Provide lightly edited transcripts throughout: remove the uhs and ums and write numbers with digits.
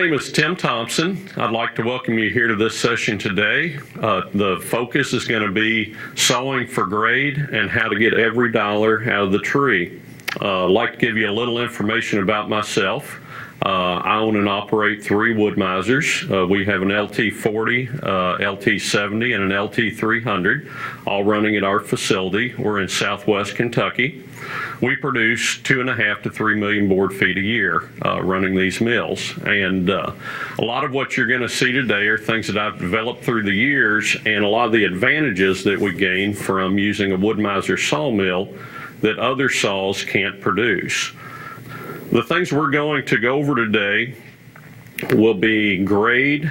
name is Tim Thompson. I'd like to welcome you here to this session today. The focus is going to be sowing for grade and how to get every dollar out of the tree. I'd like to give you a little information about myself. I own and operate 3 Wood-Misers. We have an LT40, LT70, and an LT300, all running at our facility. We're in Southwest Kentucky. We produce 2.5 to 3 million board feet a year running these mills. And a lot of what you're going to see today are things that I've developed through the years, and a lot of the advantages that we gain from using a Wood-Miser sawmill that other saws can't produce. The things we're going to go over today will be grade,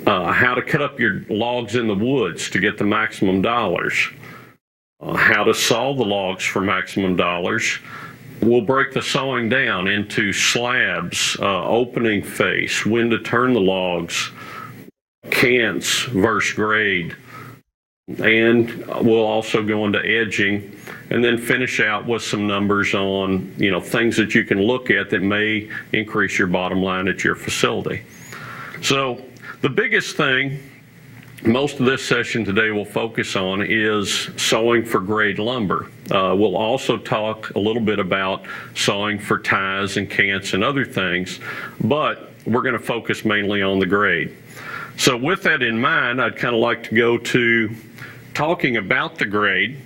how to cut up your logs in the woods to get the maximum dollars, how to saw the logs for maximum dollars. We'll break the sawing down into slabs, opening face, when to turn the logs, cants versus grade, and we'll also go into edging, and then finish out with some numbers on, things that you can look at that may increase your bottom line at your facility. So the biggest thing most of this session today will focus on is sawing for grade lumber. We'll also talk a little bit about sawing for ties and cants and other things, but we're going to focus mainly on the grade. So with that in mind, I'd kind of like to go to talking about the grade.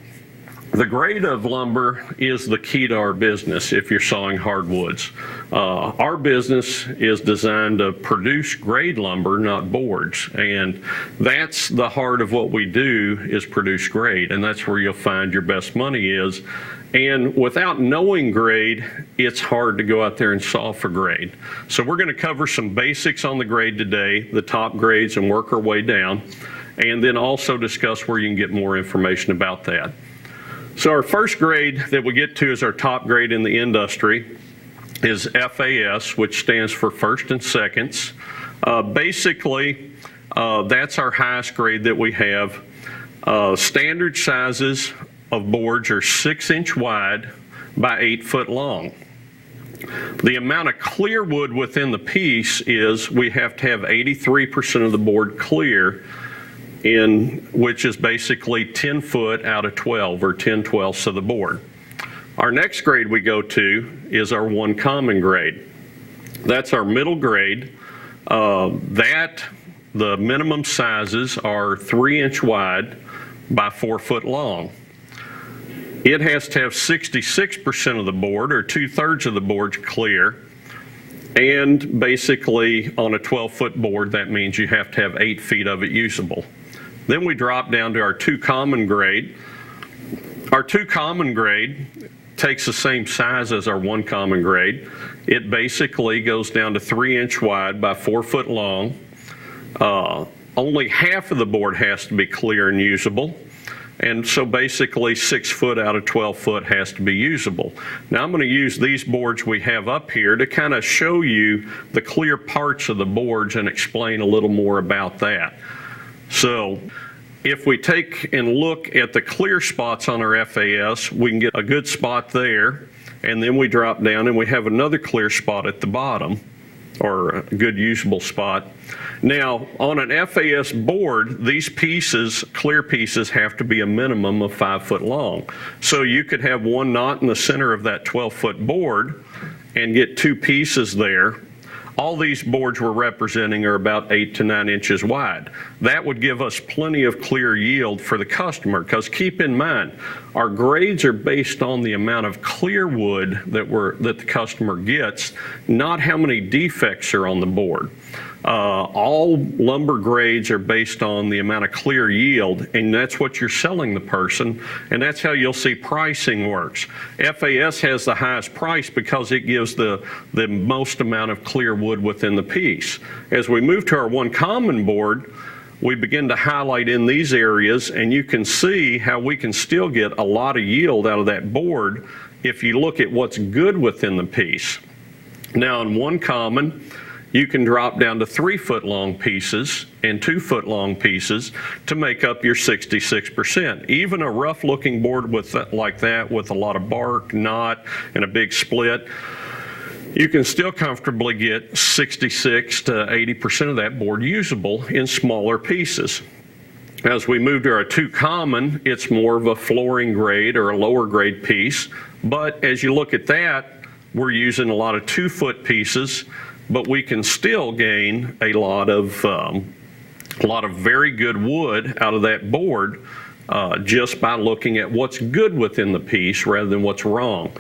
The grade of lumber is the key to our business if you're sawing hardwoods. Our business is designed to produce grade lumber, not boards. And that's the heart of what we do, is produce grade. And that's where you'll find your best money is. And without knowing grade, it's hard to go out there and saw for grade. So we're going to cover some basics on the grade today, the top grades, and work our way down. And then also discuss where you can get more information about that. So our first grade that we get to is our top grade in the industry is FAS, which stands for first and seconds. Basically, that's our highest grade that we have. Standard sizes of boards are 6-inch wide by 8 foot long. The amount of clear wood within the piece is we have to have 83% of the board clear, which is basically 10 foot out of 12, or 10/12ths of the board. Our next grade we go to is our 1 common grade. That's our middle grade. The minimum sizes are 3-inch wide by 4 foot long. It has to have 66% of the board, or 2/3 of the board, clear. And basically on a 12-foot board, that means you have to have 8 feet of it usable. Then we drop down to our 2 common grade. Our 2 common grade takes the same size as our 1 common grade. It basically goes down to 3-inch wide by 4 foot long. Only half of the board has to be clear and usable. And so basically 6 foot out of 12 foot has to be usable. Now I'm going to use these boards we have up here to kind of show you the clear parts of the boards and explain a little more about that. So if we take and look at the clear spots on our FAS, we can get a good spot there, and then we drop down and we have another clear spot at the bottom, or a good usable spot. Now on an FAS board, these pieces, clear pieces, have to be a minimum of 5 foot long. So you could have one knot in the center of that 12-foot board and get 2 pieces there. All these boards we're representing are about 8 to 9 inches wide. That would give us plenty of clear yield for the customer, because keep in mind, our grades are based on the amount of clear wood that the customer gets, not how many defects are on the board. All lumber grades are based on the amount of clear yield, and that's what you're selling the person, and that's how you'll see pricing works. FAS has the highest price because it gives the most amount of clear wood within the piece. As we move to our 1 common board, we begin to highlight in these areas, and you can see how we can still get a lot of yield out of that board if you look at what's good within the piece. Now in 1 common, you can drop down to 3 foot long pieces and 2 foot long pieces to make up your 66%. Even a rough looking board like that with a lot of bark, knot, and a big split, you can still comfortably get 66 to 80% of that board usable in smaller pieces. As we move to our 2 common, it's more of a flooring grade or a lower grade piece. But as you look at that, we're using a lot of 2-foot pieces, but we can still gain a lot of very good wood out of that board just by looking at what's good within the piece rather than what's wrong.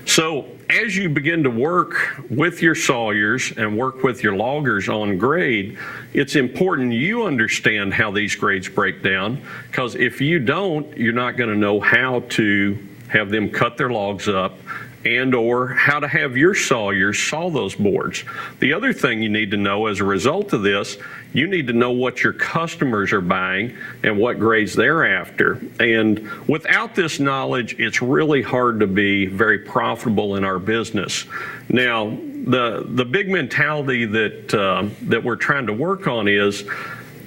So as you begin to work with your sawyers and work with your loggers on grade, it's important you understand how these grades break down, because if you don't, you're not going to know how to have them cut their logs up and or how to have your sawyers saw those boards. The other thing you need to know as a result of this, you need to know what your customers are buying and what grades they're after. And without this knowledge, it's really hard to be very profitable in our business. Now, the big mentality that we're trying to work on is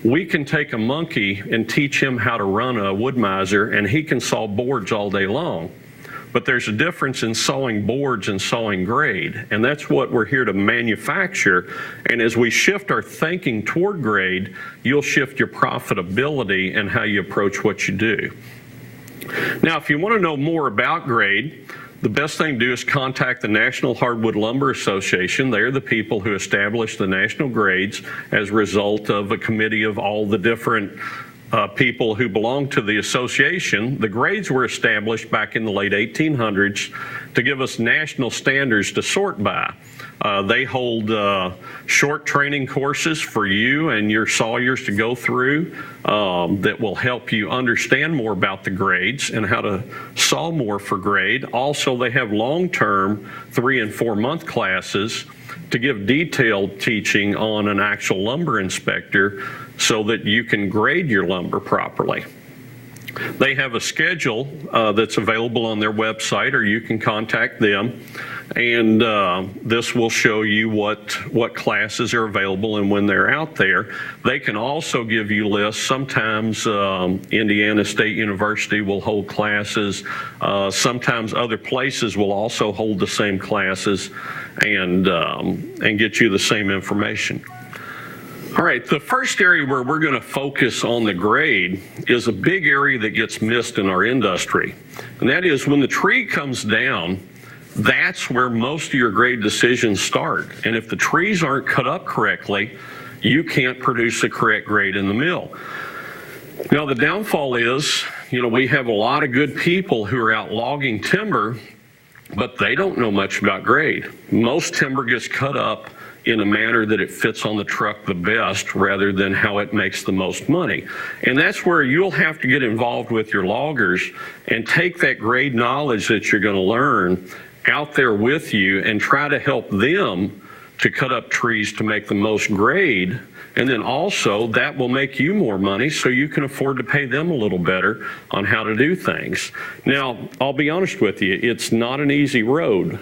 we can take a monkey and teach him how to run a wood miser, and he can saw boards all day long. But there's a difference in sawing boards and sawing grade, and that's what we're here to manufacture. And as we shift our thinking toward grade, you'll shift your profitability and how you approach what you do. Now, if you want to know more about grade, the best thing to do is contact the National Hardwood Lumber Association. They're the people who established the national grades as a result of a committee of all the different people who belong to the association. The grades were established back in the late 1800s to give us national standards to sort by. They hold short training courses for you and your sawyers to go through that will help you understand more about the grades and how to saw more for grade. Also, they have long-term 3- and 4-month classes to give detailed teaching on an actual lumber inspector so that you can grade your lumber properly. They have a schedule that's available on their website, or you can contact them, and this will show you what classes are available and when they're out there. They can also give you lists. Sometimes Indiana State University will hold classes. Sometimes other places will also hold the same classes and get you the same information. All right, the first area where we're going to focus on the grade is a big area that gets missed in our industry. And that is when the tree comes down, that's where most of your grade decisions start. And if the trees aren't cut up correctly, you can't produce the correct grade in the mill. Now, the downfall is, we have a lot of good people who are out logging timber, but they don't know much about grade. Most timber gets cut up in a manner that it fits on the truck the best rather than how it makes the most money. And that's where you'll have to get involved with your loggers and take that grade knowledge that you're going to learn out there with you and try to help them to cut up trees to make the most grade. And then also that will make you more money so you can afford to pay them a little better on how to do things. Now, I'll be honest with you, it's not an easy road.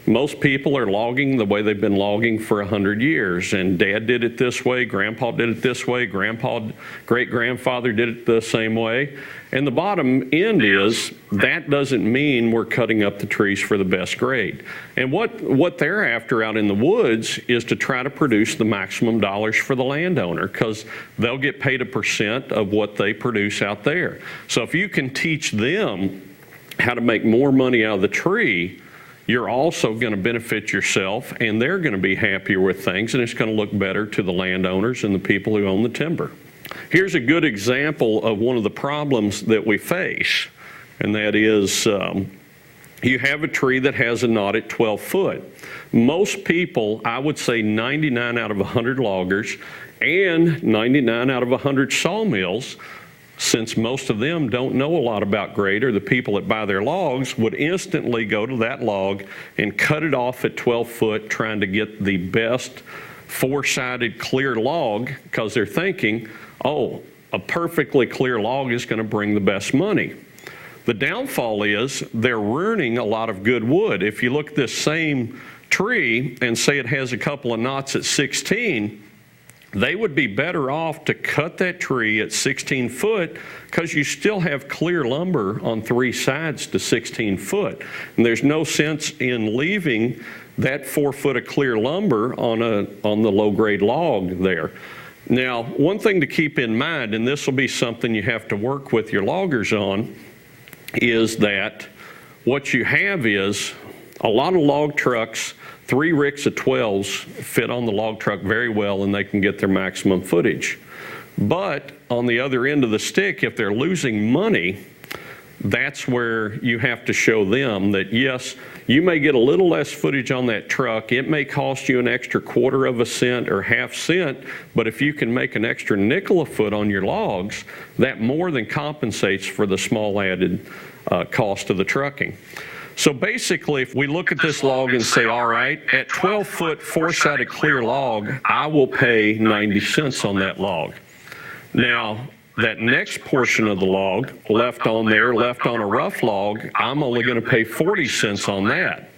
Most people are logging the way they've been logging for 100 years, and Dad did it this way, Grandpa did it this way, great-grandfather did it the same way. And the bottom end is that doesn't mean we're cutting up the trees for the best grade. And what they're after out in the woods is to try to produce the maximum dollars for the landowner, because they'll get paid a percent of what they produce out there. So if you can teach them how to make more money out of the tree, you're also going to benefit yourself, and they're going to be happier with things, and it's going to look better to the landowners and the people who own the timber. Here's a good example of one of the problems that we face, and that is you have a tree that has a knot at 12 foot. Most people, I would say 99 out of 100 loggers and 99 out of 100 sawmills, since most of them don't know a lot about grade, or the people that buy their logs would instantly go to that log and cut it off at 12 foot, trying to get the best 4-sided clear log, because they're thinking, oh, a perfectly clear log is going to bring the best money. The downfall is they're ruining a lot of good wood. If you look at this same tree and say it has a couple of knots at 16, they would be better off to cut that tree at 16 foot because you still have clear lumber on three sides to 16 foot. And there's no sense in leaving that 4 foot of clear lumber on the low grade log there. Now, one thing to keep in mind, and this will be something you have to work with your loggers on, is that what you have is a lot of log trucks, 3 ricks of 12s fit on the log truck very well and they can get their maximum footage. But on the other end of the stick, if they're losing money, that's where you have to show them that, yes, you may get a little less footage on that truck. It may cost you an extra 1/4 cent or ½ cent, but if you can make an extra nickel a foot on your logs, that more than compensates for the small added cost of the trucking. So basically, if we look at this log and say, all right, at 12 foot, 4-sided clear log, I will pay 90 cents on that log. Now, that next portion of the log left on there, left on a rough log, I'm only going to pay 40 cents on that.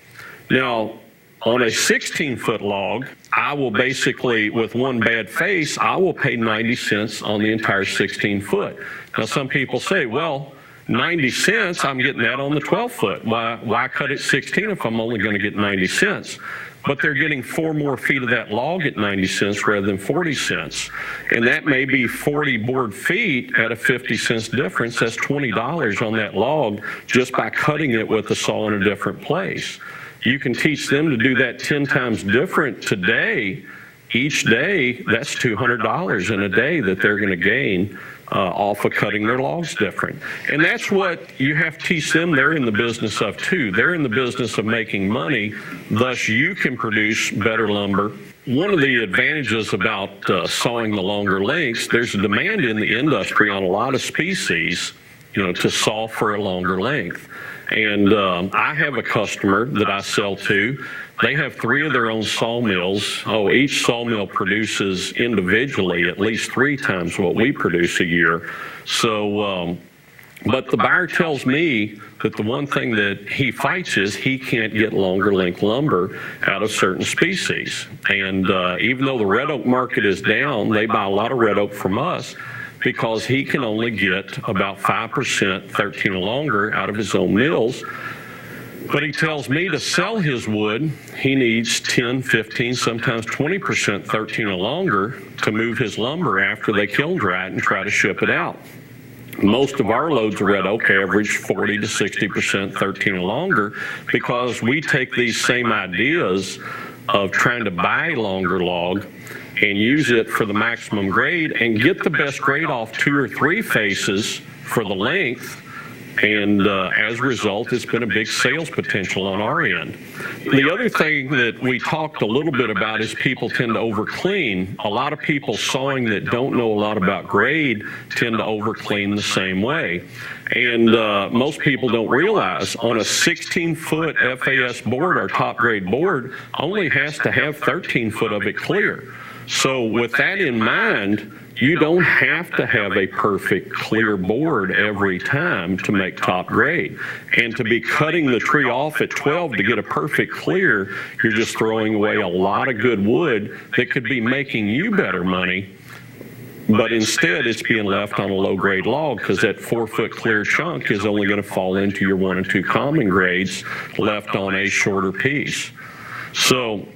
Now, on a 16-foot log, I will basically, with one bad face, I will pay 90 cents on the entire 16 foot. Now, some people say, well, 90 cents, I'm getting that on the 12 foot. Why cut it 16 if I'm only going to get 90 cents? But they're getting 4 more feet of that log at 90 cents rather than 40 cents. And that may be 40 board feet at a 50 cents difference. That's $20 on that log just by cutting it with a saw in a different place. You can teach them to do that 10 times different today. Each day, that's $200 in a day that they're going to gain off of cutting their logs different. And that's what you have to teach them they're in the business of too. They're in the business of making money, thus you can produce better lumber. One of the advantages about sawing the longer lengths, there's a demand in the industry on a lot of species, to saw for a longer length. And I have a customer that I sell to. They have 3 of their own sawmills. Each sawmill produces individually at least 3 times what we produce a year. So, but the buyer tells me that the one thing that he fights is he can't get longer length lumber out of certain species. And even though the red oak market is down, they buy a lot of red oak from us because he can only get about 5% 13 or longer out of his own mills. But he tells me to sell his wood, he needs 10, 15, sometimes 20% 13 or longer to move his lumber after they kiln dry it and try to ship it out. Most of our loads of red oak average 40 to 60% 13 or longer because we take these same ideas of trying to buy longer log and use it for the maximum grade and get the best grade off 2 or 3 faces for the length. And as a result, it's been a big sales potential on our end. The other thing that we talked a little bit about is people tend to overclean. A lot of people sawing that don't know a lot about grade tend to overclean the same way. And most people don't realize on a 16-foot FAS board, our top grade board, only has to have 13 foot of it clear. So with that in mind, you don't have to have a perfect clear board every time to make top grade. And to be cutting the tree off at 12 to get a perfect clear, you're just throwing away a lot of good wood that could be making you better money. But instead, it's being left on a low grade log because that 4 foot clear chunk is only going to fall into your 1 and 2 common grades left on a shorter piece. So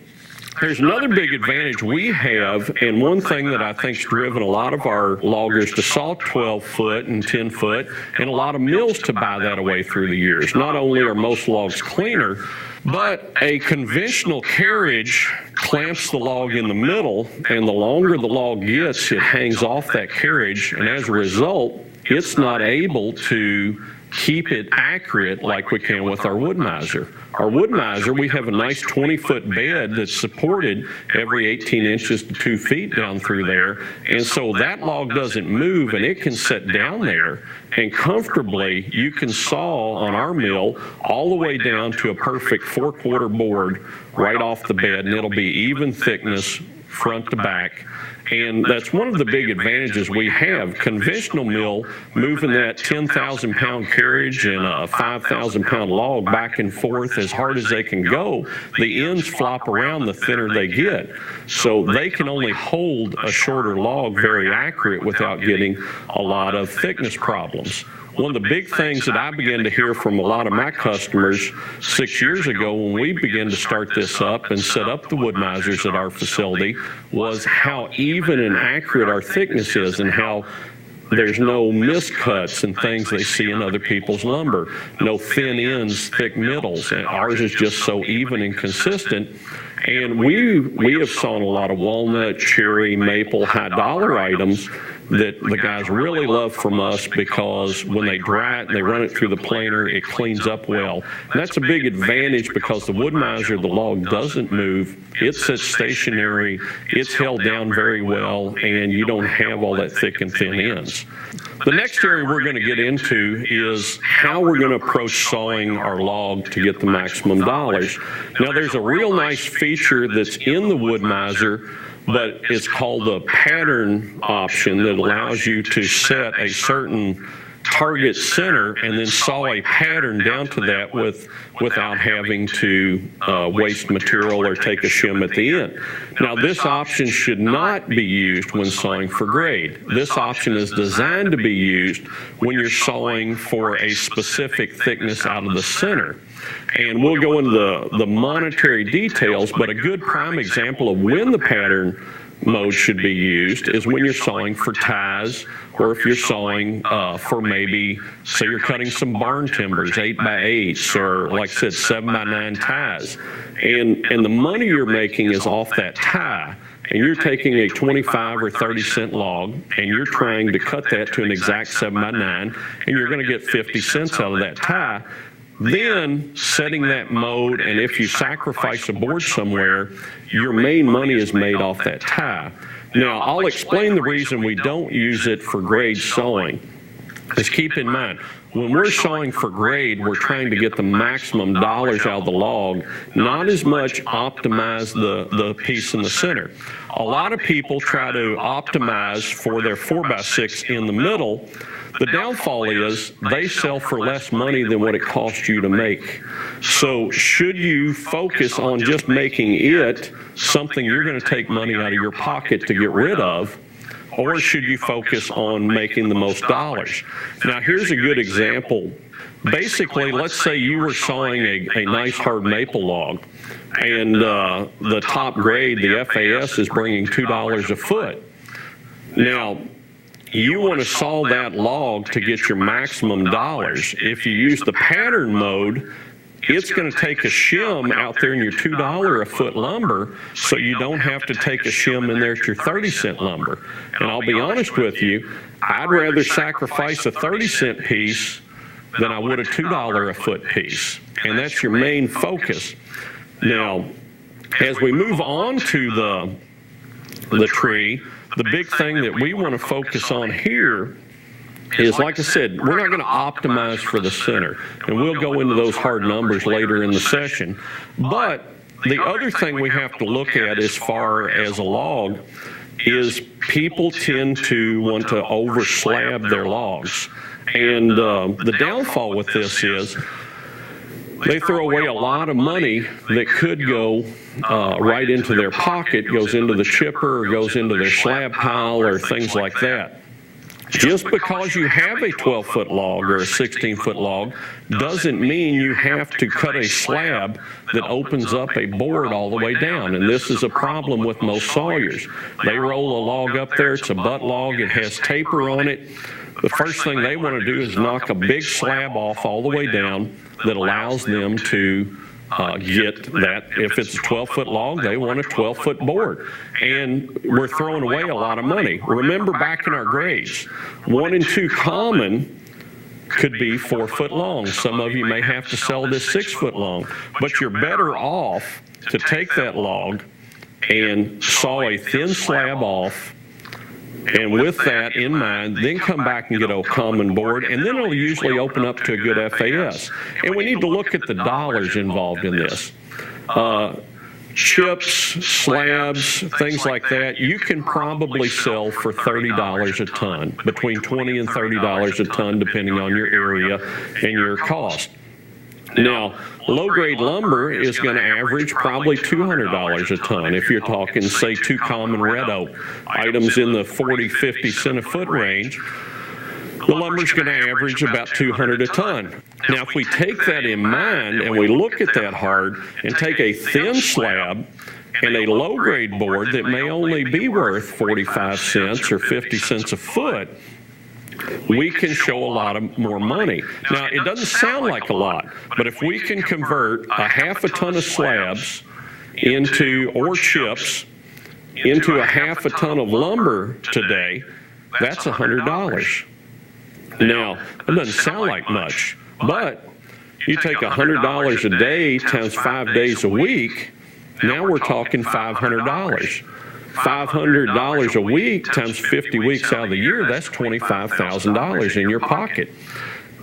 there's another big advantage we have, and one thing that I think's driven a lot of our loggers to saw 12 foot and 10 foot, and a lot of mills to buy that away through the years. Not only are most logs cleaner, but a conventional carriage clamps the log in the middle, and the longer the log gets, it hangs off that carriage, and as a result, it's not able to keep it accurate like we can with our wood miser. Our wood miser, we have a nice 20-foot bed that's supported every 18 inches to 2 feet down through there, and so that log doesn't move and it can sit down there, and comfortably you can saw on our mill all the way down to a perfect 4/4 board right off the bed, and it'll be even thickness front to back. And that's one of the big advantages we have. Conventional mill, moving that 10,000 pound carriage and a 5,000 pound log back and forth as hard as they can go, the ends flop around the thinner they get. So they can only hold a shorter log very accurate without getting a lot of thickness problems. One of the big things that I began to hear from a lot of my customers 6 years ago when we began to start this up and set up the Wood-Misers at our facility was how even and accurate our thickness is and how there's no miscuts and things they see in other people's lumber, no thin ends, thick middles, and ours is just so even and consistent. And we have sawn a lot of walnut, cherry, maple, high dollar items that the guys really love from us because when they dry it and they run it through the planer, it cleans up well. And that's a big advantage because the Wood-Miser, the log doesn't move. It sits stationary, it's held down very well, and you don't have all that thick and thin ends. The next area we're going to get into is how we're going to approach sawing our log to get the maximum dollars. Now, there's a real nice feature that's in the Wood-Miser, but it's called the pattern option that allows you to set a certain target center and then saw a pattern down to that without having to waste material or take a shim at the end. Now, this option should not be used when sawing for grade. This option is designed to be used when you're sawing for a specific thickness out of the center. And we'll go into the monetary details, but a good prime example of when the pattern mode should be used is when you're sawing for ties, or if you're sawing for maybe, say you're cutting some barn timbers, 8x8s, or like I said, 7x9 ties. And the money you're making is off that tie. And you're taking a 25 or 30 cent log and you're trying to cut that to an exact 7x9, and you're going to get 50 cents out of that tie. Then setting that mode, and if you sacrifice a board somewhere, your main money is made off that tie. Now, I'll explain the reason we don't use it for grade sawing. Just keep in mind, when we're sawing for grade, we're trying to get the maximum dollars out of the log, not as much optimize the piece in the center. A lot of people try to optimize for their 4x6 in the middle. The downfall is they sell for less money than what it costs you to make. So should you focus on just making it something you're going to take money out of your pocket to get rid of, or should you focus on making the most dollars? Now, here's a good example. Basically, let's say you were sawing a nice hard maple log, and the top grade, the FAS, is bringing $2 a foot. Now, you want to saw that log to get your maximum dollars. If you use the pattern mode, it's going to take a shim out there in your $2 a foot lumber, so you don't have to take a shim in there at your 30-cent lumber. And I'll be honest with you, I'd rather sacrifice a 30-cent piece than I would a $2 a foot piece. And that's your main focus. Now, as we move on to the tree, the big thing that we want to focus on here is, like I said, we're not going to optimize for the center. And we'll go into those hard numbers later in the session. But the other thing we have to look at as far as a log is people tend to want to over slab their logs. And the downfall with this is they throw away a lot of money that could go right into their pocket, goes into the chipper, or goes into their slab pile, or things like that. Just because you have a 12-foot log or a 16-foot log doesn't mean you have to cut a slab that opens up a board all the way down. And this is a problem with most sawyers. They roll a log up there, it's a butt log, it has taper on it. The first thing they want to do is knock a big slab off all the way down that allows them to get that. If it's a 12-foot log, they want a 12-foot board. And we're throwing away a lot of money. Remember back in our grades, 1 and 2 common could be 4-foot long. Some of you may have to sell this 6-foot long, but you're better off to take that log and saw a thin slab off, and with that in mind, then come back and get a common board, and then it'll usually open up to a good FAS. And we need to look at the dollars involved in this. chips, slabs, things like that, you can probably sell for $30 a ton, between $20 and $30 a ton, depending on your area and your cost. Now, low-grade lumber is going to average probably $200 a ton. If you're talking, say, two common red oak items in the 40, 50 cent a foot range, the lumber's going to average about $200 a ton. Now, if we take that in mind and we look at that hard and take a thin slab and a low-grade board that may only be worth 45 cents or 50 cents a foot, we can show a lot of more money. Now, it doesn't sound like a lot, but if we can convert a half a ton of slabs or chips into a half a ton of lumber today, that's $100. Now, it doesn't sound like much, but you take $100 a day times 5 days a week, now we're talking $500. $500 a week times 50 weeks out of the year, that's $25,000 in your pocket.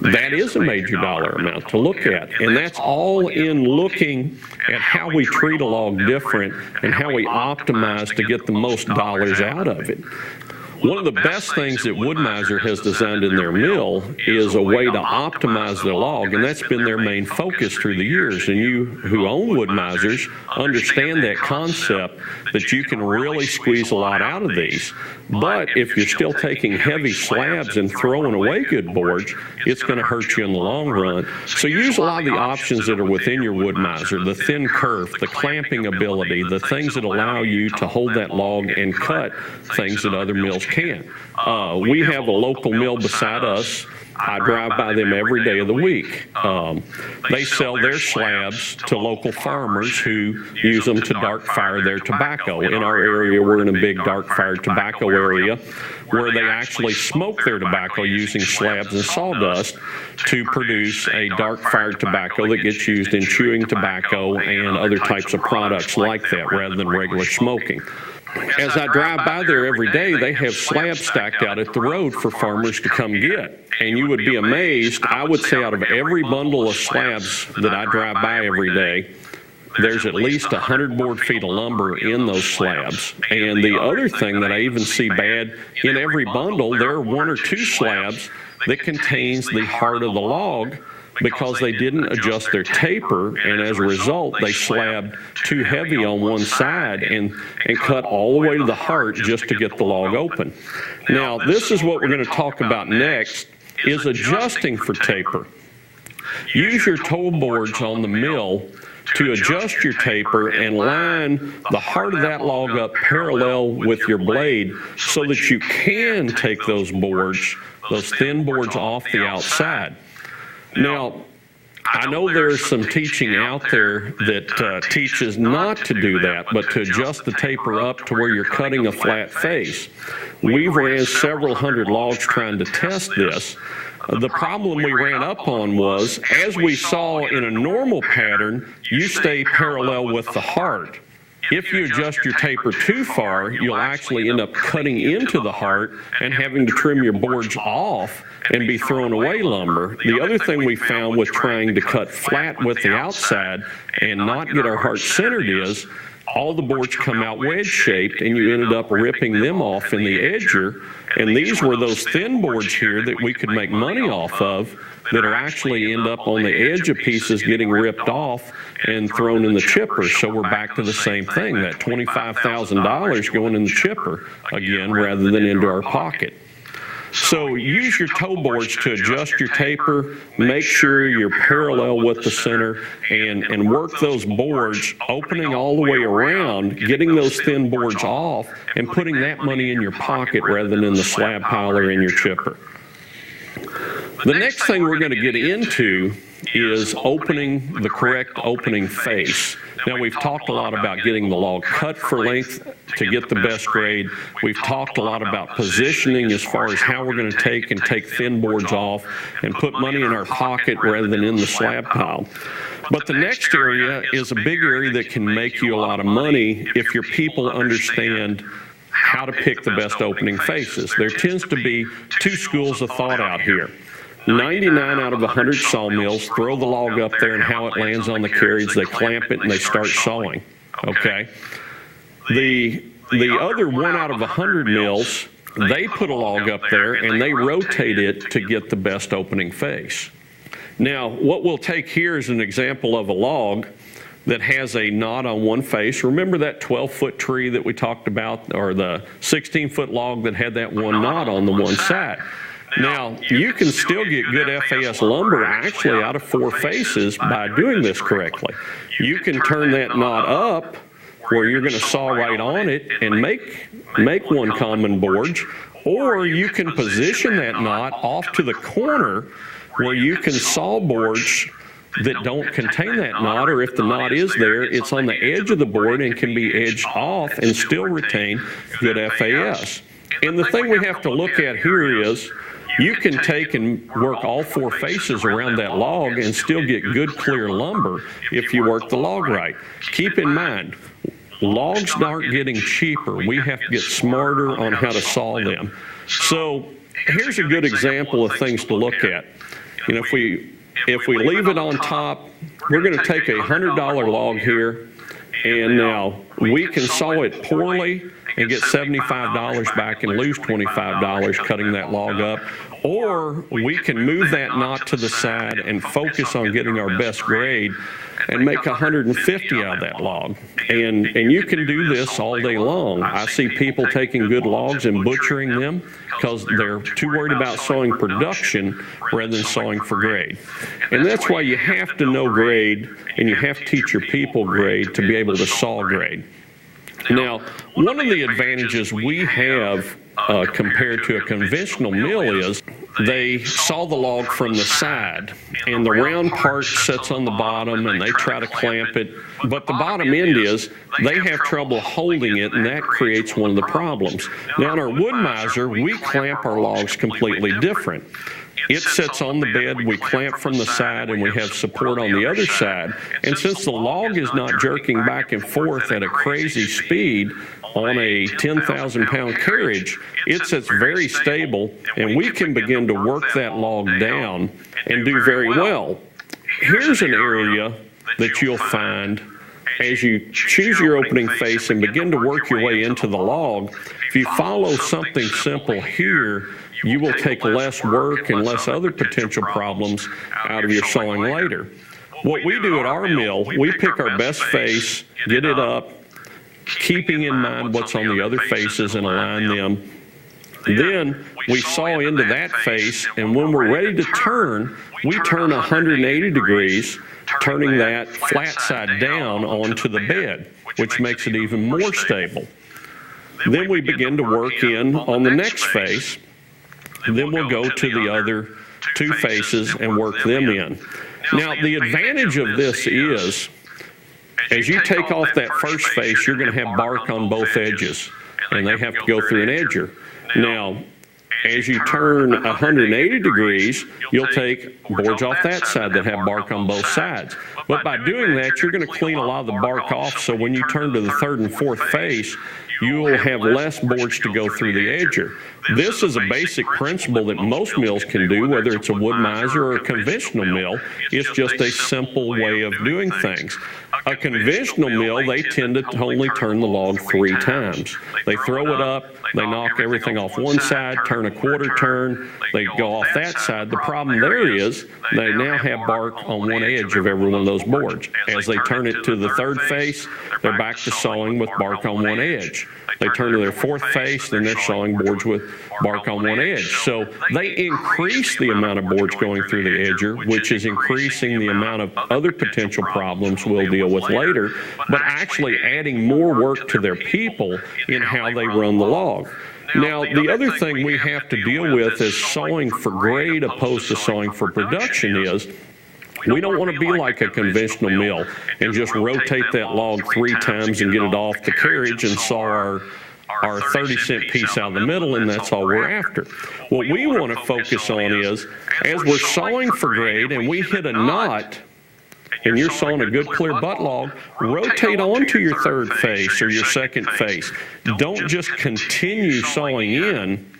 That is a major dollar amount to look at, and that's all in looking at how we treat a log different and how we optimize to get the most dollars out of it. One of the best things that Wood-Mizer has designed in their mill is a way to optimize the log, and that's been their main focus through the years. And you who own Wood-Mizers understand that concept, that you can really squeeze a lot out of these. But if you're still taking heavy slabs and throwing away good boards, it's going to hurt you in the long run. So use a lot of the options that are within your Wood-Mizer, the thin kerf, the clamping ability, the things that allow you to hold that log and cut things that other mills can. We have a local mill beside us. I drive by them every day of the week. They sell their slabs to local farmers who use them to dark fire their tobacco. In our area, we're in a big dark fire tobacco area where they actually smoke their tobacco using slabs and sawdust to produce a dark fired tobacco that gets used in chewing tobacco and other types of products like that rather than regular smoking. As I drive by there every day, they have slabs stacked out at the road for farmers to come get. And you would be amazed, I would say out of every bundle of slabs that I drive by every day, there's at least 100 board feet of lumber in those slabs. And the other thing that I even see bad, in every bundle, there are one or two slabs that contains the heart of the log, because they didn't adjust their taper, and as a result, they slabbed too heavy on one side and cut all the way to the heart just to get the log open. Now, this is what we're going to talk about next, is adjusting for taper. Use your toe boards on the mill to adjust your taper and line the heart of that log up parallel with your blade so that you can take those boards, those thin boards, off the outside. Now, I know there's some teaching out there that teaches not to do that, but to adjust the taper up to where you're cutting a flat face. We've ran several hundred logs trying to test this. The problem we ran up on was, as we saw in a normal pattern, you stay parallel with the heart. If you adjust your taper too far, you'll actually end up cutting into the heart and having to trim your boards off and be thrown away lumber. The other thing we found with trying to cut flat with the outside and not get our heart centered is all the boards come out wedge shaped and you ended up ripping them off in the edger. And these were those thin boards here that we could make money off of that are actually end up on the edge of pieces getting ripped off and thrown in the chipper. So we're back to the same thing, that $25,000 going in the chipper again rather than into our pocket. So use your toe boards to adjust your taper, make sure you're parallel with the center, and work those boards, opening all the way around, getting those thin boards off, and putting that money in your pocket rather than in the slab pile or in your chipper. The next thing we're going to get into is opening the correct opening face. Now, we've talked a lot about getting the log cut for length to get the best grade. We've talked a lot about positioning as far as how we're going to take thin boards off and put money in our pocket rather than in the slab pile. But the next area is a big area that can make you a lot of money if your people understand how to pick the best opening faces. There tends to be two schools of thought out here. 99 out of 100 sawmills throw the log up there, and how it lands on the carriage, they clamp it and they start sawing. okay? The other 1 out of 100 mills, they put a log up there and they rotate it to get the best opening face. Now, what we'll take here is an example of a log that has a knot on one face. Remember that 12-foot tree that we talked about, or the 16-foot log that had that one knot on the one side? Now, you can still get good FAS lumber actually out of 4 faces by doing this correctly. You can turn that knot up where you're going to saw right on it and make one common boards, or you can position that knot off to the corner where you can saw boards that don't contain that knot, or if the knot is there, it's on the edge of the board and can be edged off and still retain good FAS. And the thing we have to look at here is you can take and work all 4 faces around that log and still get good clear lumber if you work the log right. Keep in mind, logs aren't getting cheaper. We have to get smarter on how to saw them. So here's a good example of things to look at. You know, if we leave it on top, we're going to take a $100 log here, and now we can saw it poorly and get $75 back and lose $25 cutting that log up, or we can move that knot to the side and focus on getting our best grade and make $150 out of that log. And you can do this all day long. I see people taking good logs and butchering them because they're too worried about sawing production rather than sawing for grade. And that's why you have to know grade, and you have to teach your people grade to be able to saw grade. Now, one of the advantages we have compared to a conventional mill is they saw the log from the side, and the round part sits on the bottom and they try to clamp it, but the bottom end is they have trouble holding it, and that creates one of the problems. Now in our wood miser, we clamp our logs completely different. It sits on the bed, we clamp from the side, and we have support on the other side. And since the log is not jerking back and forth at a crazy speed on a 10,000-pound carriage, it sits very stable, and we can begin to work that log down and do very well. Here's an area that you'll find as you choose your opening face and begin to work your way into the log. If you follow something simple here, you will take less work and less other potential problems out of your sawing later. What we do at our mill, we pick our best face, get it up, keeping in mind what's on the other faces and align them. Then we saw into that face, and when we're ready to turn, we turn 180 degrees, turning that flat side down onto the bed, which makes it even more stable. Then we begin to work in on the next face. Then we'll go to the other 2 faces and work them in. Now, the advantage of this is, as you take off that first face, you're going to have bark on both edges, and they have to go through an edger. Now, as you turn 180 degrees, you'll take boards off that side that have bark on both sides. But by doing that, you're going to clean a lot of the bark off, so when you turn to the 3rd and 4th face, you will have less boards to go through the edger. This is a basic principle that most mills can do, whether it's a wood miser or a conventional mill. It's just a simple way of doing things. A conventional mill, they tend to only turn the log 3 times. They throw it up, they knock everything off one side, turn a quarter turn, they go off that side. The problem there is they now have bark on one edge of every one of those boards. As they turn it to the 3rd face, they're back to sawing with bark on one edge. They turn to their 4th face, then they're sawing boards with bark on one edge. So they increase the amount of boards going through the edger, which is increasing the amount of other potential problems we'll deal with later, but actually adding more work to their people in how they run the log. Now, the other thing we have to deal with is sawing for grade opposed to sawing for production is, we don't want to be like a conventional mill and just rotate that log 3 times and get it off the carriage and saw our 30-cent piece out of the middle, and that's all we're after. What we want to focus on is, as we're sawing for grade and we hit a knot, and you're sawing a good clear butt log, rotate onto your 3rd face or your 2nd face. Don't just continue sawing in.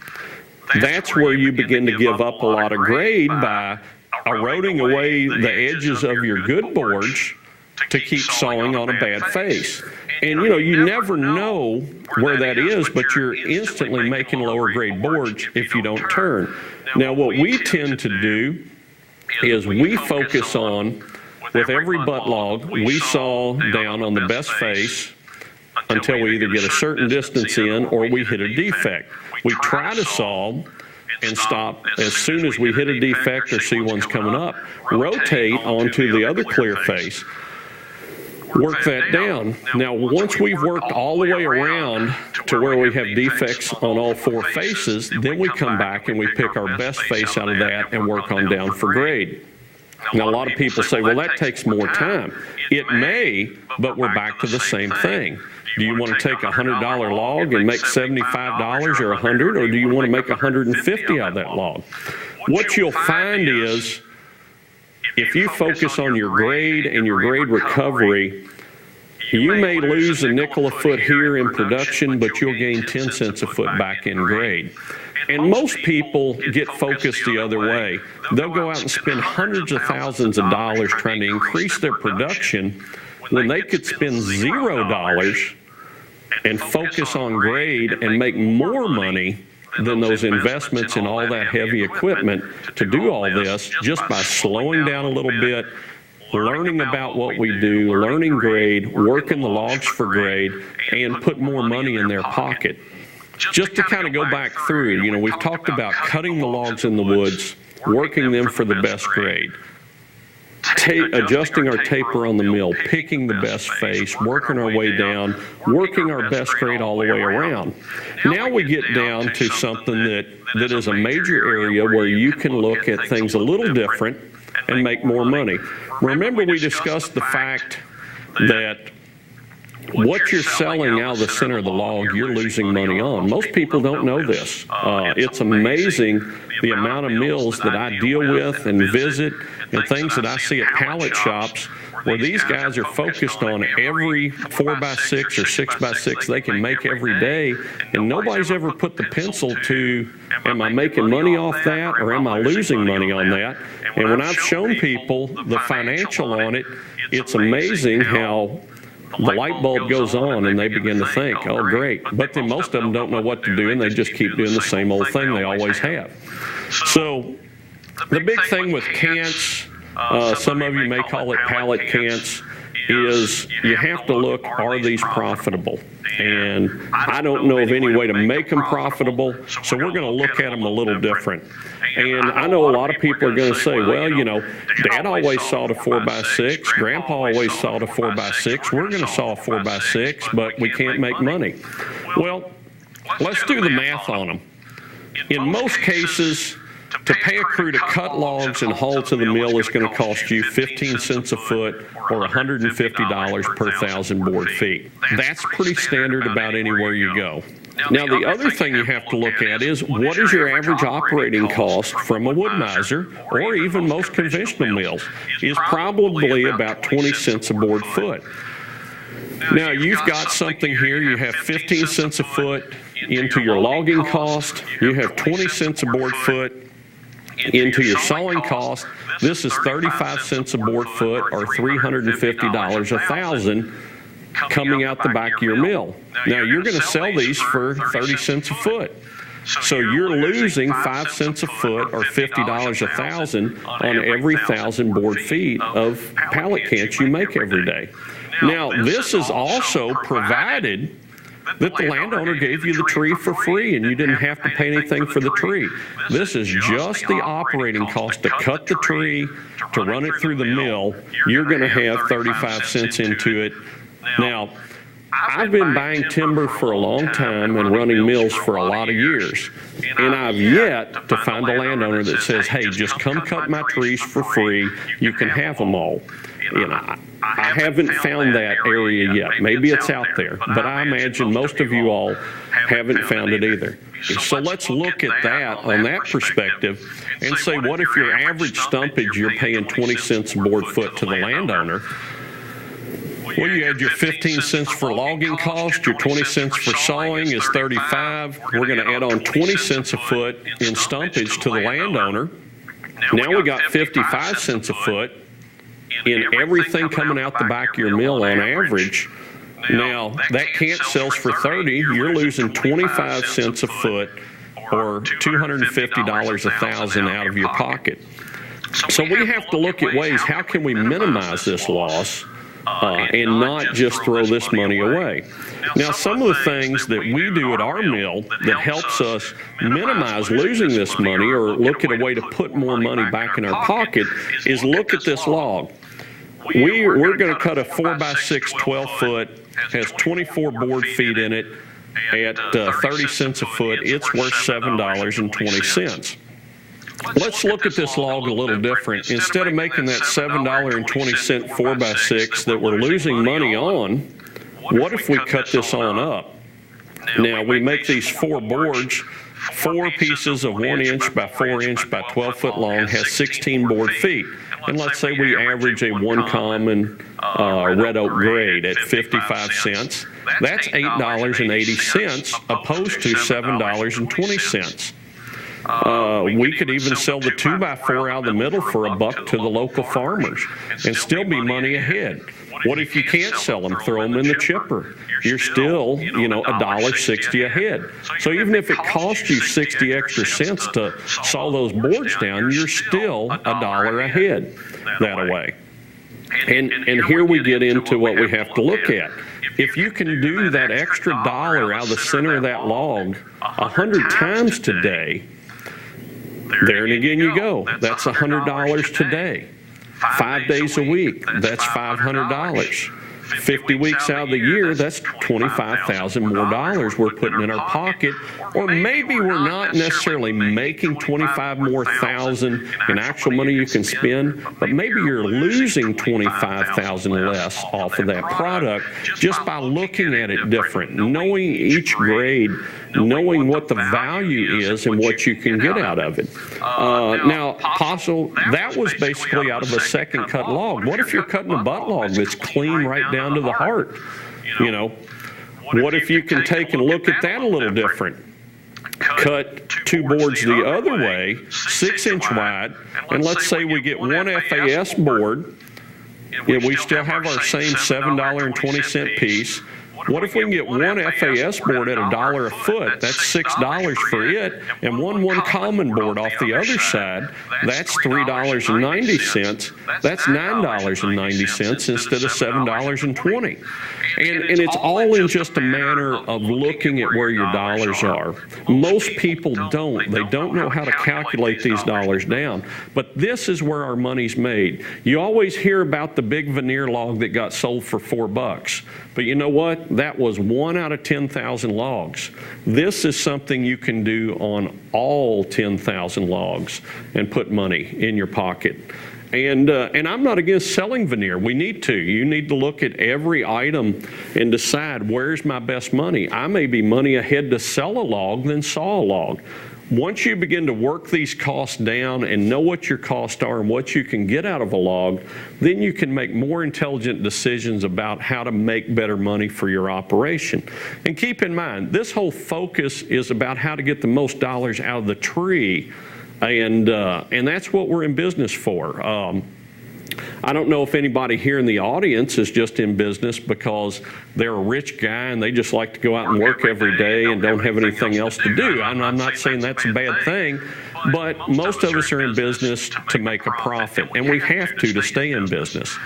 That's where you begin to give up a lot of grade by eroding away the edges of your good boards to keep sawing on a bad face. And you never know where that is, but you're instantly making lower grade boards if you don't turn. Now, what we tend to do is we focus on, with every butt log, we saw down on the best face until we either get a certain distance in or we hit a defect. We try to saw and stop as soon as we hit a defect or see one's coming up, rotate onto the other clear face, work that down. Now, once we've worked all the way around to where we have defects on all four faces, then we come back and we pick our best face out of that and work on down for grade. Now, a lot of people say, well, that takes more time. It may, but we're back to the same thing. Do you want to take a $100 log and make $75 or $100, or do you want to make $150 out of that log? What you'll find is, if you focus on your grade and your grade recovery, you may lose a nickel a foot here in production, but you'll gain 10 cents a foot back in grade. And most people get focused the other way. They'll go out and spend hundreds of thousands of dollars trying to increase their production when they could spend $0 and focus on grade and make more money than those investments in all that heavy equipment to do all this just by slowing down a little bit, learning about what we do, learning grade, working the logs for grade, and put more money in their pocket. Just to kind of go back through, we've talked about cutting the logs in the woods, working them for the best grade, adjusting our taper on the mill, picking the best face, working our way down, working our best grade all the way around. Now we get down to something that is a major area where you can look at things a little different and make more money. Remember, we discussed the fact that what you're selling out of the center of the log, you're losing money on. Most people don't know this. It's amazing the amount of mills that I deal with and visit and things that I see at pallet shops where these guys are focused on every 4x6 or 6x6 they can make every day, and nobody's ever put the pencil to, am I making money off that or am I losing money on that? And when I've shown people the financial on it, it's amazing how the light bulb goes on and they begin to think, oh, great. But then most of them don't know what to do, and they just keep doing the same old thing they always have. So the big thing with cants, some of you may call it pallet cants, is you have to look, are these profitable? And I don't know of any way to make them profitable, so we're going to look at them a little different. And I know a lot of people are going to say, well, Dad always sawed a 4x6, Grandpa always sawed a 4x6, we're going to saw a 4x6, but we can't make money. Well, let's do the math on them. In most cases, to pay a crew to cut logs and haul to the mill is going to cost you 15 cents a foot or $150 per 1,000 board feet. That's pretty standard about anywhere you go. Now, the other thing you have to look at is, what is your average operating cost from a Wood-Mizer or even most conventional mills? Is probably about 20 cents a board foot. Now, you've got something here. You have 15 cents a foot into your logging cost. You have 20 cents a board foot into your sawing cost. This is 35 cents a board foot or $350 a thousand coming out the back of your mill. Now, you're going to sell these for 30 cents a foot. So you're losing 5 cents a foot or $50 a thousand on every 1,000 board feet of pallet cants you make every day. Now, this is also provided that the landowner gave you the tree for free and you didn't have to pay anything for the tree. This is just the operating cost to cut the tree, to run it through the mill. You're going to have 35 cents into it. Now, I've been buying timber for a long time and running mills for a lot of years, and I've yet to find a landowner that says, hey, just come cut my trees for free, you can have them all. I haven't found that area yet. Maybe it's out there, but I imagine most of you all haven't found it either. So let's look at that on that perspective and say, what if your average stumpage, you're paying 20 cents a board foot to the landowner? Well, you had your 15 cents for logging cost, your 20 cents for sawing is 35. We're going to add on 20 cents a foot in stumpage to the landowner. Now we got 55 cents a foot in everything coming out the back of your mill on average. Now, that cant sells for 30, you're losing 25 cents a foot or $250 a thousand out of your pocket. So we have to look at ways, how can we minimize this loss and not just throw this money away? Now, some of the things that we do at our mill that helps us minimize losing this money or look at a way to put more money back in our pocket is look at this log. We're going to cut a 4x6 12-foot, has 24 board feet in it at 30 cents a foot. It's worth $7.20. Let's look at this log a little different. Instead of making that $7.20 4x6 that we're losing money on, what if we cut this on up? Now, we make these 4 boards, 4 pieces of 1 inch by 4 inch by 12 foot long, has 16 board feet. And let's say we average a 1 common red oak grade at 55 cents. That's $8.80 opposed to $7.20. We could even sell the 2x4 out of the middle for $1 to the local farmers and still be money ahead. What if you can't sell them? Throw them in the chipper. You're still, $1.60 ahead. So even if it costs you 60 extra cents to saw those boards down, you're still $1 ahead that way. And here we get into what we have to look at. If you can do that extra dollar out of the center of that log 100 times today, there and again you go. That's $100 today. 5 days a week, that's $500. 50 weeks out of the year, that's $25,000 more dollars we're putting in our pocket. Or maybe we're not necessarily making $25,000 more in actual money you can spend, but maybe you're losing $25,000 less off of that product just by looking at it different, knowing each grade, knowing what the value is and what you can get out of it. Now, Apostle, that was basically out of a second cut log. What if you're cutting a butt log that's clean right down to the heart? What if you can take and look at that a little different? Cut 2 boards the other way, 6 inch wide, and let's say we get 1 FAS board, and we still have our same $7.20 piece. What if we can get 1 FAS board at $1 a foot? That's $6 for it, and 1 common board off the other side, that's $3.90. That's $9.90 instead of $7.20. And it's all in just a matter of looking at where your dollars are. Most people don't. They don't know how to calculate these dollars down. But this is where our money's made. You always hear about the big veneer log that got sold for $4. But you know what? That was 1 out of 10,000 logs. This is something you can do on all 10,000 logs and put money in your pocket. And I'm not against selling veneer. We need to. You need to look at every item and decide, where's my best money? I may be money ahead to sell a log than saw a log. Once you begin to work these costs down and know what your costs are and what you can get out of a log, then you can make more intelligent decisions about how to make better money for your operation. And keep in mind, this whole focus is about how to get the most dollars out of the tree. And that's what we're in business for. I don't know if anybody here in the audience is just in business because they're a rich guy and they just like to go out and work every day and don't have anything else to do. I'm not saying that's a bad thing, but most of us are in business to make a profit, and we have to stay in business.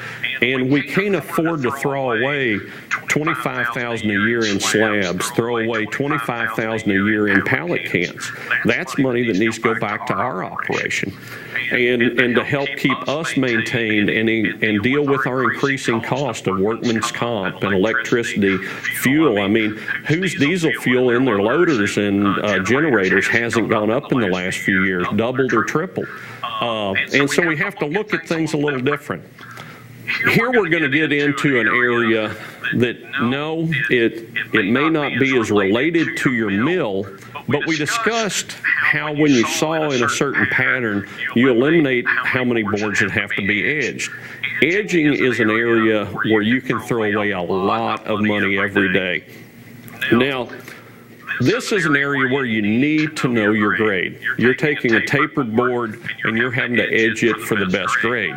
And we can't afford to throw away $25,000 a year in slabs, throw away $25,000 a year in pallet cans. That's money that needs to go back to our operation. And to help keep us maintained and deal with our increasing cost of workman's comp and electricity, fuel. I mean, whose diesel fuel in their loaders and generators hasn't gone up in the last few years, doubled or tripled? And so we have to look at things a little different. Here we're going to get into an area that, no, it may not be as related to your mill, but we discussed how when you saw in a certain pattern, you eliminate how many boards that have to be edged. Edging is an area where you can throw away a lot of money every day. Now, this is an area where you need to know your grade. You're taking a tapered board and you're having to edge it for the best grade.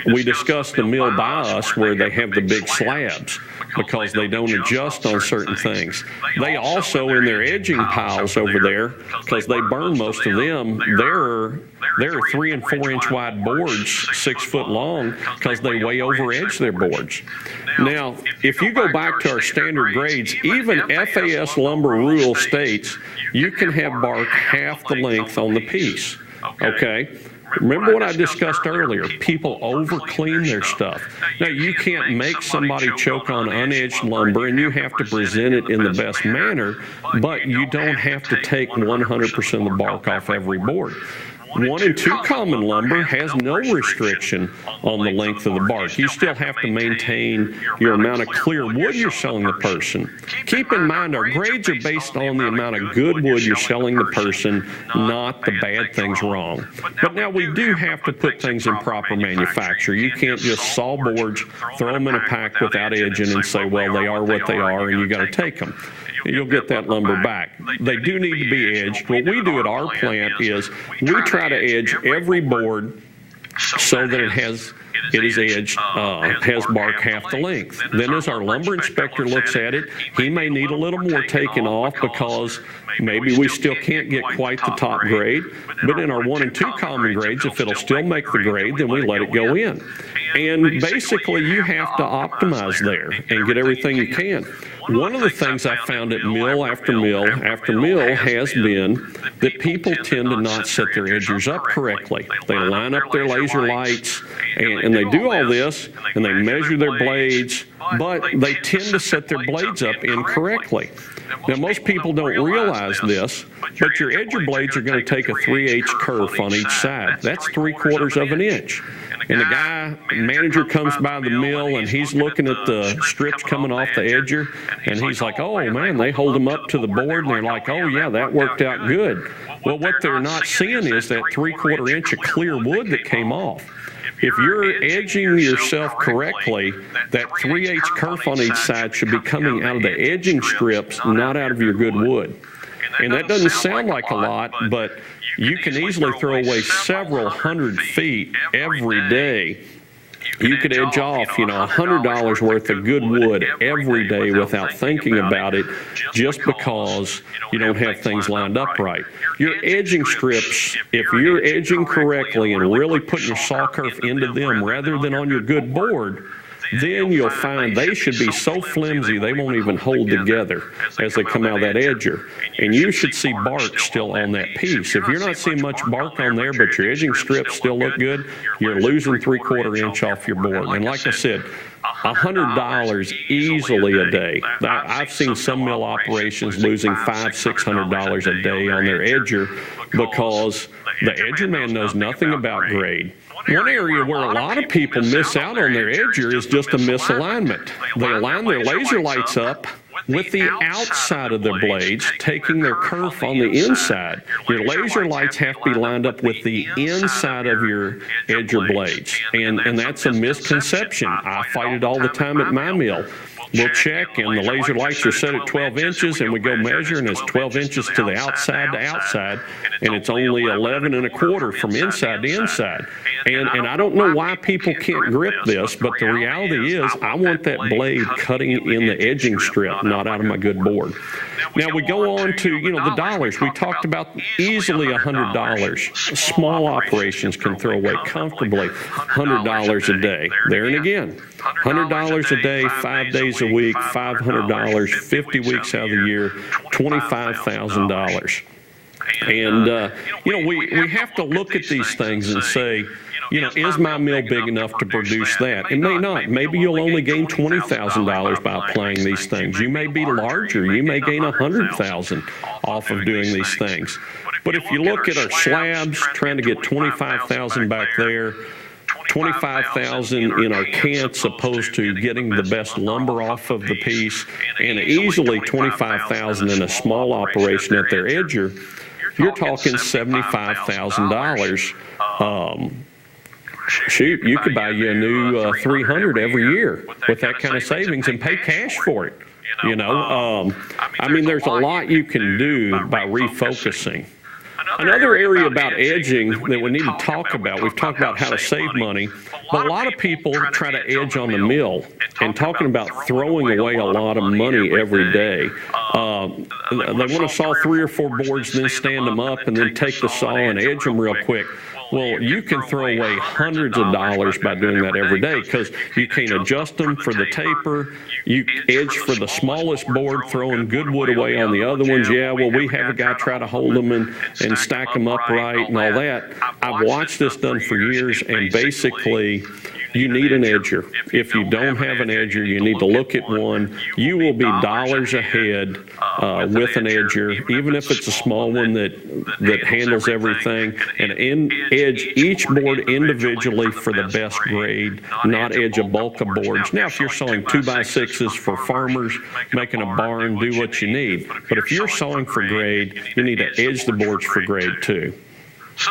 We discussed the mill by us where they have the big slabs. because they don't adjust on certain things. They also, in their edging piles over there, because they burn most of them, there are 3 and 4 inch wide boards, 6 foot long, because they way over edge their boards. Now, if you go back to our standard grades, even FAS lumber rule states you can have bark half the length on the piece, okay? Remember what I discussed earlier, people over clean their stuff. Now, you can't make somebody choke on unedged lumber, and you have to present it in the best manner, but you don't have to take 100% of the bark off every board. 1 and 2 common lumber has no restriction on the length of the bark. You still have to maintain your amount of clear wood you're selling the person. Keep in mind, our grades are based on the amount of good wood you're selling the person, not the bad things wrong. But now we do have to put things in proper manufacture. You can't just saw boards, throw them in a pack without edging and say, well, they are what they are, and you got to take them. You'll get that lumber back. They do need to be edged. What we do at our plant is we try to edge every board so that it is edged, has bark half the length. Then as our lumber inspector looks at it, he may need a little more taken off because maybe we still can't get quite the top grade. But in our 1 and 2 common grades, if it'll still make the grade, then we let it go in. And basically, you have to optimize there and get everything you can. One of the things I found at mill after mill after mill has been that people tend to not set their edgers up correctly. They line up their laser lights, and they do all this, and they measure their blades, but they tend to set their blades up incorrectly. Now, most people don't realize this, but your edger blades are going to take a 3/8 kerf on each side. That's 3/4 of an inch. And the manager comes by the mill, and he's looking at the strips coming off the edger, and he's like, oh, man, they hold them up to the board, and they're like, oh, yeah, that worked out good. Well, what they're not seeing is that 3/4 inch of clear wood that came off. If you're edging yourself correctly, that 3/8 kerf on each side should be coming out of the edging strips, not out of your good wood. And that doesn't sound like a lot, but you can easily throw away several hundred feet every day. You could edge off, $100 worth of good wood every day without thinking about it, just because you don't have things lined up right. Your edging strips, if you're edging correctly and really putting your saw kerf into them rather than on your good board, then you'll find they should be so flimsy they won't even hold together as they come out of that edger. And you should see bark still on that piece. If you're not seeing much bark on there, but your edging strips still look good, you're losing 3/4 inch off your board. And like I said, $100 easily a day. I've seen some mill operations losing $500-$600 a day on their edger because the edger man knows nothing about grade. One area where a lot of people miss out on their edger is just a misalignment. They align their laser lights up with the outside of their blades, taking their kerf on the inside. Your laser lights have to be lined up with the inside of your edger blades, and that's a misconception. I fight it all the time at my mill. We'll check, and the laser lights are set at 12 inches, and we go measure, and it's 12 inches to the outside, and it's only 11 1/4 from inside to inside. And I don't know why people can't grip this, but the reality is I want that blade cutting in the edging strip, not out of my good board. Now we go on to, the dollars. We talked about easily $100. Small operations can throw away comfortably $100 a day. There and again, $100 a day, 5 days a week, $500, 50 weeks out of the year, $25,000. And, we have to look at these things and say, is my mill big enough to produce that? It may not. Maybe you'll only gain $20,000 by applying these things. You may be larger. You may gain $100,000 off of doing these things. But if you look at our slabs, trying to get $25,000 back there, $25,000 in our cants opposed to getting the best lumber off of the piece, and easily $25,000 in a small operation at their edger, you're talking $75,000. Shoot, you could buy you a new 300 every year with that kind of savings and pay cash for it. There's a lot you can do by refocusing. Another area about edging that we need to talk about, we've talked about how to save money, but a lot of people try to edge on the mill and talking about throwing away a lot of money every day. They want to saw 3 or 4 boards, then stand them up, and then take the saw and edge them real quick. Well, you can throw away hundreds of dollars by doing that every day because you can't adjust them for the taper. You edge for the smallest board, throwing good wood away on the other ones. Yeah, well, we have a guy try to hold them and stack them upright and all that. I've watched this done for years, and basically, you need an edger. If you don't have an edger, you need to look at one. You will be dollars ahead with an edger, even if it's a small one that handles everything. And edge each board individually for the best grade, not edge a bulk of boards. Now, if you're sawing 2x6s for farmers, making a barn, do what you need. But if you're sawing for grade, you need to edge the boards for grade too.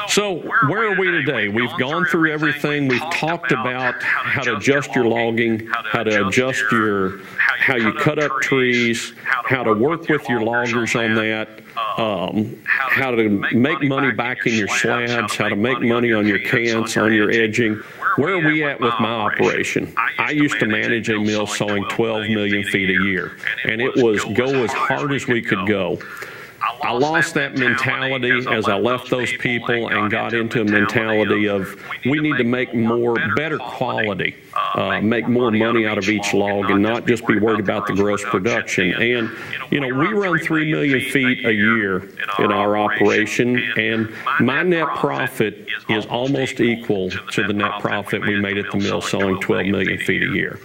So where are we today? We've gone through everything. We've talked about how to adjust your logging, how to adjust how you cut up trees, how to work with your loggers on that, how to make money back in your slabs, how to make money on your cants, on your edging. Where are we at with my operation? I used to manage a mill sawing 12 million feet a year, and it was go as hard as we could go. I lost that mentality as I left those people and got into a mentality of we need to make better quality, make more money out of each log and not just be worried about the gross production. And, we run 3 million feet a year in our operation, and my net profit is almost equal to the net profit we made at the mill sawing 12 million feet a year.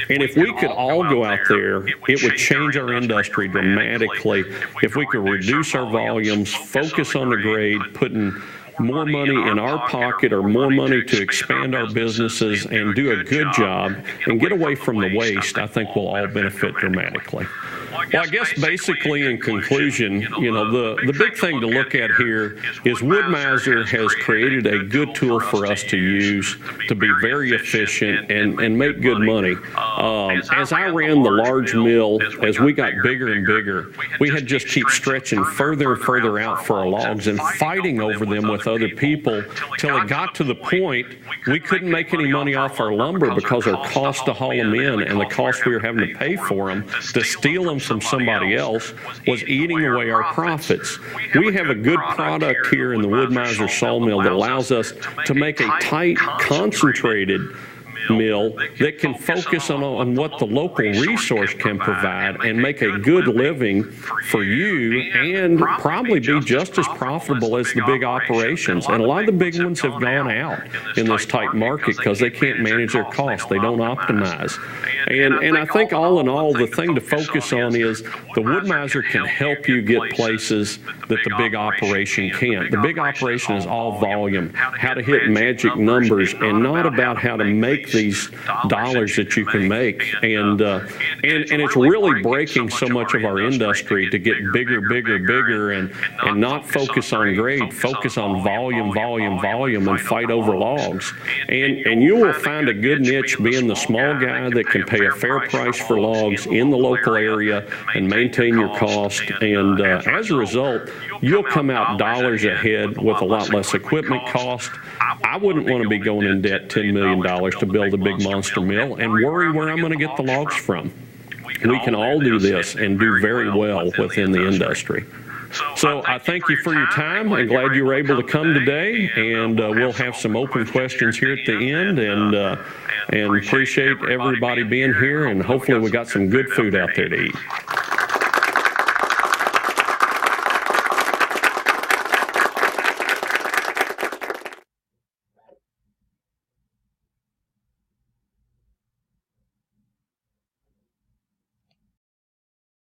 And if we could all go out there, it would change our industry dramatically if we could reduce our volumes, focus on the grade, putting more money in our pocket or more money to expand our businesses and do a good job and get away from the waste. I think we'll all benefit dramatically. Well, I guess basically in conclusion, the big thing to look at here is Wood-Mizer has created a good tool for us to use to be very efficient and make good money. As I ran the large mill, as we got bigger and bigger, we had just keep stretching further and further out for our logs and fighting over them with other people till it got to the point we couldn't make any money off our lumber because our cost to haul them in and the cost we were having to pay for them to steal them from somebody else was eating away our profits. We have a good product here in the Wood-Mizer sawmill that allows us to make a tight, concentrated mill that can focus on what the local resource can provide and make a good living for you and probably be just as profitable as the big operations. And a lot of the big ones have gone out in this tight market because they can't manage their costs. They don't optimize. And I think all in all, the thing to focus on is the Wood-Mizer can help you get places that the big operation can't. The big operation is all volume, how to hit magic numbers, and not about how to make these dollars that you can make. And it's really breaking so much of our industry to get bigger, and not focus on grade, focus on volume, and fight over logs. And you will find a good niche being the small guy that can pay a fair price for logs in the local area and maintain your cost. And as a result, you'll come out dollars ahead with a lot less equipment cost. I wouldn't want to be going in debt $10 million to build a big monster mill and worry where I'm going to get the logs from. We can all do this and do very well within the industry. So I thank you for your time. I'm glad you were able to come today, and we'll have some open questions here at the end, and appreciate everybody being here, and hopefully we got some good food out there to eat.